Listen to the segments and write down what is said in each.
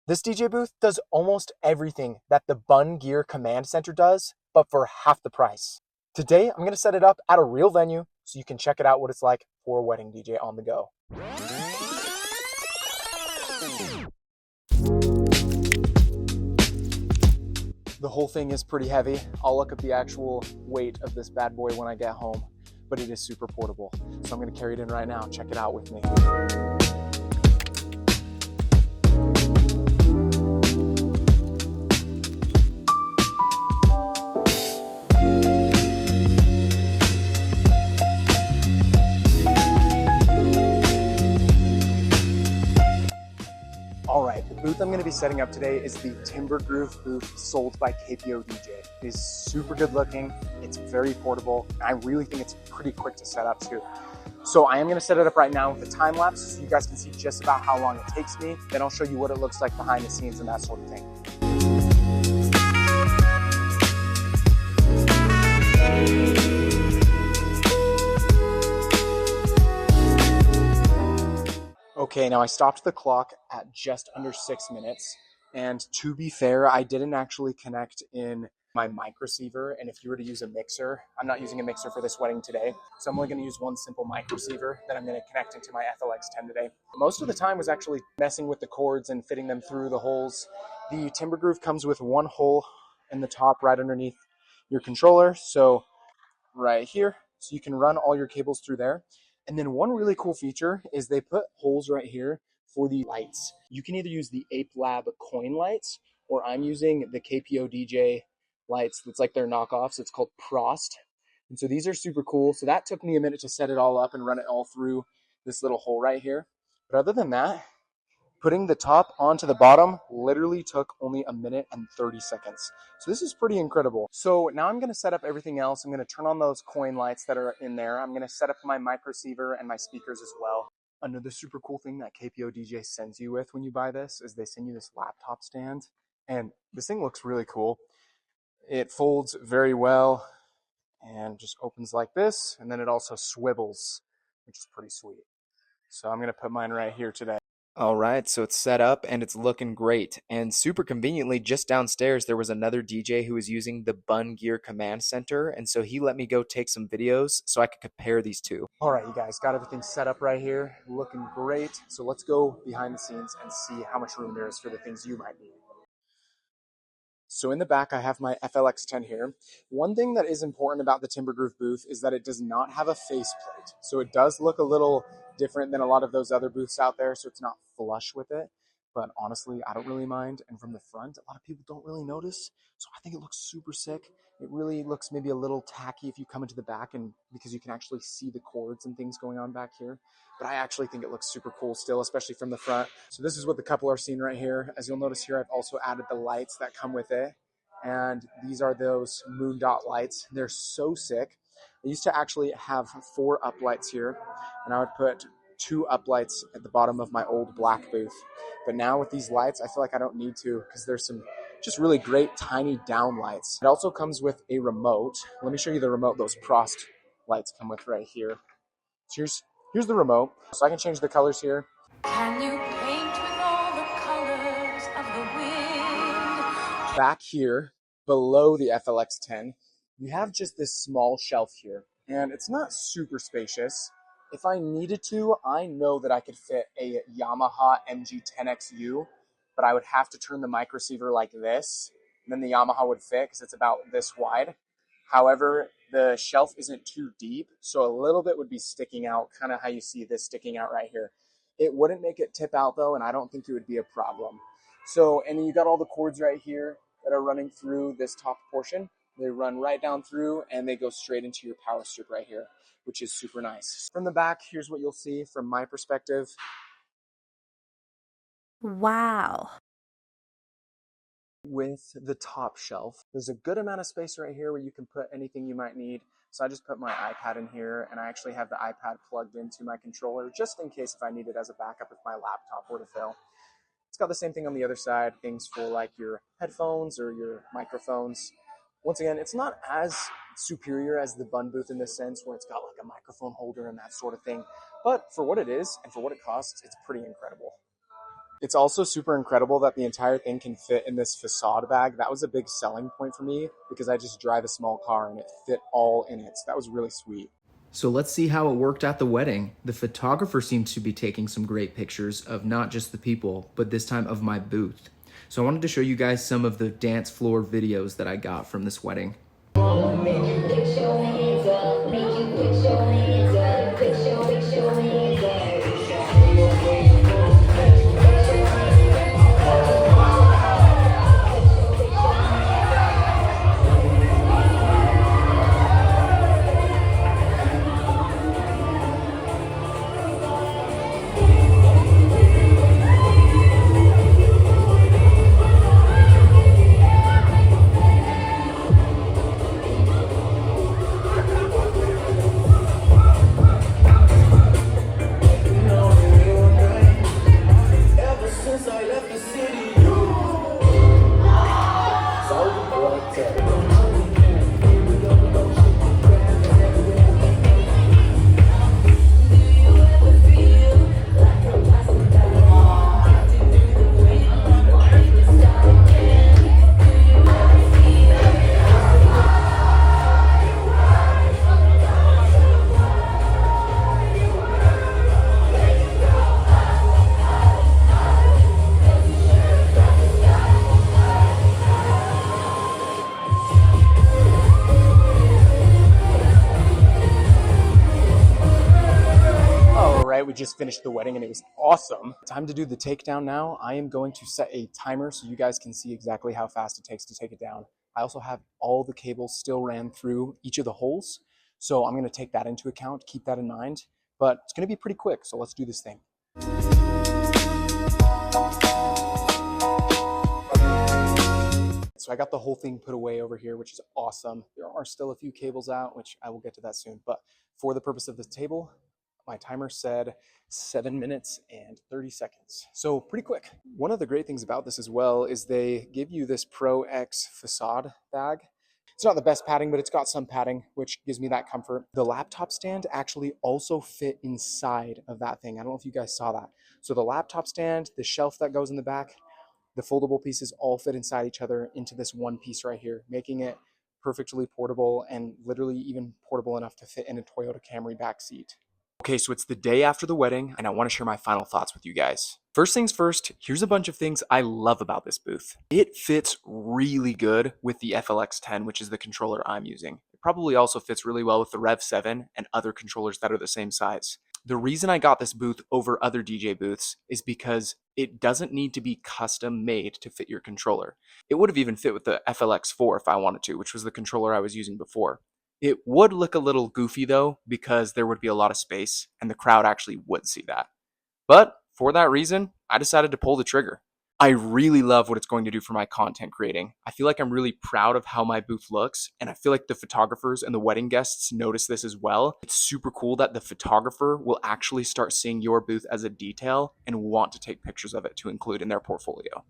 This DJ booth does almost everything that the Bunn Gear Command Center does, but for half the price. Today, I'm going to set it up at a real venue so you can check it out what it's like for a wedding DJ on the go. The whole thing is pretty heavy. I'll look at the actual weight of this bad boy when I get home, but it is super portable. So I'm going to carry it in right now. Check it out with me. All right, the booth I'm going to be setting up today is the Timber Groove booth sold by KPODJ. It is super good looking, it's very portable, and I really think it's pretty quick to set up too. So I am going to set it up right now with a time lapse so you guys can see just about how long it takes me. Then I'll show you what it looks like behind the scenes and that sort of thing. Okay, now I stopped the clock at just under 6 minutes, and to be fair, I didn't actually connect in my mic receiver, and if you were to use a mixer, I'm not using a mixer for this wedding today, so I'm only going to use one simple mic receiver that I'm going to connect into my FLX10 today. Most of the time was actually messing with the cords and fitting them through the holes. The Timber Groove comes with one hole in the top right underneath your controller, so right here, so you can run all your cables through there. And then one really cool feature is they put holes right here for the lights. You can either use the Ape Lab coin lights, or I'm using the KPODJ lights. It's like their knockoffs. It's called Prost. And so these are super cool. So that took me a minute to set it all up and run it all through this little hole right here. But other than that, putting the top onto the bottom literally took only a minute and 30 seconds. So this is pretty incredible. So now I'm going to set up everything else. I'm going to turn on those coin lights that are in there. I'm going to set up my mic receiver and my speakers as well. Another super cool thing that KPODJ sends you with when you buy this is they send you this laptop stand. And this thing looks really cool. It folds very well and just opens like this. And then it also swivels, which is pretty sweet. So I'm going to put mine right here today. All right, so it's set up and it's looking great. And super conveniently, just downstairs, there was another DJ who was using the Bunn Gear Command Center. And so he let me go take some videos so I could compare these two. All right, you guys, got everything set up right here. Looking great. So let's go behind the scenes and see how much room there is for the things you might need. So in the back, I have my FLX10 here. One thing that is important about the Timber Groove booth is that it does not have a faceplate. So it does look a little different than a lot of those other booths out there, so it's not flush with it. But honestly, I don't really mind. And from the front, a lot of people don't really notice. So I think it looks super sick. It really looks maybe a little tacky if you come into the back, and because you can actually see the cords and things going on back here. But I actually think it looks super cool still, especially from the front. So this is what the couple are seeing right here. As you'll notice here, I've also added the lights that come with it. And these are those Moondot lights. They're so sick. I used to actually have 4 uplights here, and I would put 2 uplights at the bottom of my old black booth. But now with these lights, I feel like I don't need to, because there's some just really great tiny down lights. It also comes with a remote. Let me show you the remote those Prost lights come with right here. So here's the remote. So I can change the colors here. Can you paint with all the colors of the wind? Back here, below the FLX10, you have just this small shelf here. And it's not super spacious. If I needed to, I know that I could fit a Yamaha MG10XU, but I would have to turn the mic receiver like this, and then the Yamaha would fit because it's about this wide. However, the shelf isn't too deep, so a little bit would be sticking out, kind of how you see this sticking out right here. It wouldn't make it tip out though, and I don't think it would be a problem. So, and then you got all the cords right here that are running through this top portion. They run right down through and they go straight into your power strip right here, which is super nice. From the back, here's what you'll see from my perspective. Wow. With the top shelf, there's a good amount of space right here where you can put anything you might need. So I just put my iPad in here, and I actually have the iPad plugged into my controller just in case if I need it as a backup if my laptop were to fail. It's got the same thing on the other side, things for like your headphones or your microphones. Once again, it's not as superior as the Bunn booth in this sense where it's got like a microphone holder and that sort of thing. But for what it is and for what it costs, it's pretty incredible. It's also super incredible that the entire thing can fit in this facade bag. That was a big selling point for me because I just drive a small car and it fit all in it. So that was really sweet. So let's see how it worked at the wedding. The photographer seems to be taking some great pictures of not just the people, but this time of my booth. So I wanted to show you guys some of the dance floor videos that I got from this wedding. We just finished the wedding and it was awesome. Time to do the takedown now. I am going to set a timer so you guys can see exactly how fast it takes to take it down. I also have all the cables still ran through each of the holes, so I'm going to take that into account, keep that in mind, but it's going to be pretty quick, so let's do this thing. So I got the whole thing put away over here, which is awesome. There are still a few cables out, which I will get to that soon, but for the purpose of this table, my timer said 7 minutes and 30 seconds. So pretty quick. One of the great things about this as well is they give you this Pro X Facade Bag. It's not the best padding, but it's got some padding, which gives me that comfort. The laptop stand actually also fit inside of that thing. I don't know if you guys saw that. So the laptop stand, the shelf that goes in the back, the foldable pieces all fit inside each other into this one piece right here, making it perfectly portable and literally even portable enough to fit in a Toyota Camry back seat. Okay, so it's the day after the wedding, and I want to share my final thoughts with you guys. First things first, here's a bunch of things I love about this booth. It fits really good with the FLX10, which is the controller I'm using. It probably also fits really well with the Rev 7 and other controllers that are the same size. The reason I got this booth over other DJ booths is because it doesn't need to be custom made to fit your controller. It would have even fit with the FLX4 if I wanted to, which was the controller I was using before. It would look a little goofy though, because there would be a lot of space and the crowd actually would see that. But for that reason, I decided to pull the trigger. I really love what it's going to do for my content creating. I feel like I'm really proud of how my booth looks, and I feel like the photographers and the wedding guests notice this as well. It's super cool that the photographer will actually start seeing your booth as a detail and want to take pictures of it to include in their portfolio.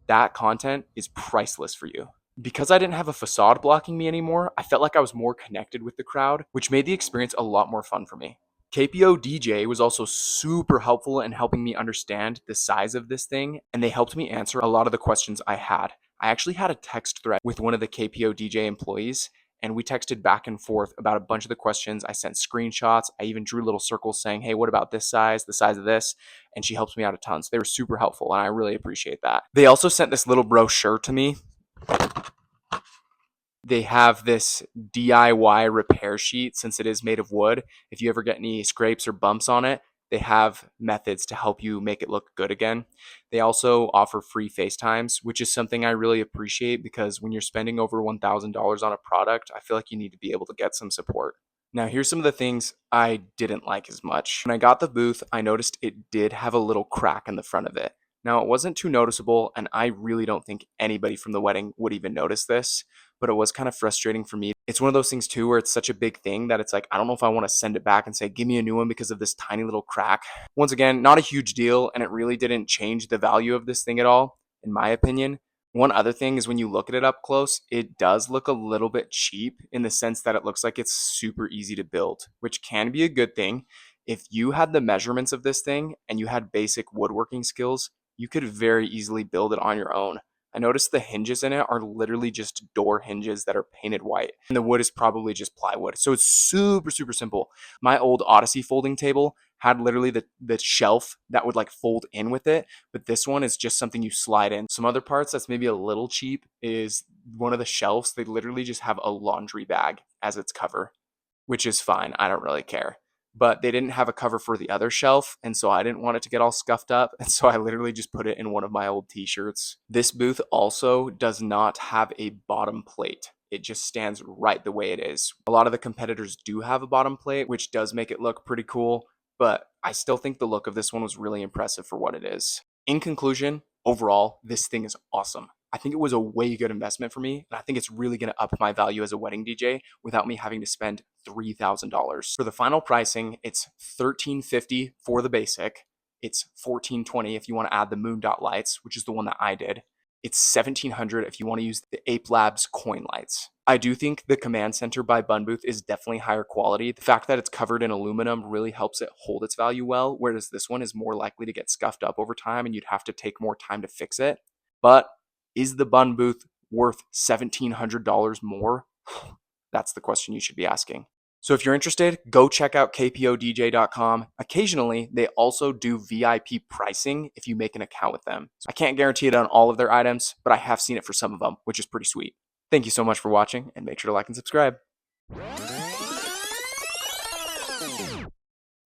That content is priceless for you. Because I didn't have a facade blocking me anymore, I felt like I was more connected with the crowd, which made the experience a lot more fun for me. KPODJ was also super helpful in helping me understand the size of this thing, and they helped me answer a lot of the questions I had. I actually had a text thread with one of the KPODJ employees, and we texted back and forth about a bunch of the questions. I sent screenshots. I even drew little circles saying, hey, what about this size, the size of this? And she helped me out a ton. So they were super helpful, and I really appreciate that. They also sent this little brochure to me. They have this DIY repair sheet since it is made of wood. If you ever get any scrapes or bumps on it, they have methods to help you make it look good again. They also offer free FaceTimes, which is something I really appreciate because when you're spending over $1,000 on a product, I feel like you need to be able to get some support. Now, here's some of the things I didn't like as much. When I got the booth, I noticed it did have a little crack in the front of it. Now, it wasn't too noticeable, and I really don't think anybody from the wedding would even notice this, but it was kind of frustrating for me. It's one of those things too where it's such a big thing that it's like, I don't know if I want to send it back and say, give me a new one because of this tiny little crack. Once again, not a huge deal, and it really didn't change the value of this thing at all, in my opinion. One other thing is when you look at it up close, it does look a little bit cheap in the sense that it looks like it's super easy to build, which can be a good thing. If you had the measurements of this thing and you had basic woodworking skills, you could very easily build it on your own. I noticed the hinges in it are literally just door hinges that are painted white. And the wood is probably just plywood. So it's super, super simple. My old Odyssey folding table had literally the shelf that would like fold in with it. But this one is just something you slide in. Some other parts that's maybe a little cheap is one of the shelves. They literally just have a laundry bag as its cover, which is fine. I don't really care. But they didn't have a cover for the other shelf, and so I didn't want it to get all scuffed up, and so I literally just put it in one of my old t-shirts. This booth also does not have a bottom plate. It just stands right the way it is. A lot of the competitors do have a bottom plate, which does make it look pretty cool, but I still think the look of this one was really impressive for what it is. In conclusion, overall, this thing is awesome. I think it was a way good investment for me, and I think it's really going to up my value as a wedding DJ without me having to spend $3,000. For the final pricing, it's $1,350 for the basic. It's $1,420 if you want to add the Moondot lights, which is the one that I did. It's $1,700 if you want to use the Ape Labs coin lights. I do think the Command Center by Bunn Booth is definitely higher quality. The fact that it's covered in aluminum really helps it hold its value well, whereas this one is more likely to get scuffed up over time and you'd have to take more time to fix it. But is the Bunn Booth worth $1,700 more? That's the question you should be asking. So if you're interested, go check out KPODJ.com. Occasionally, they also do VIP pricing if you make an account with them. So I can't guarantee it on all of their items, but I have seen it for some of them, which is pretty sweet. Thank you so much for watching, and make sure to like and subscribe.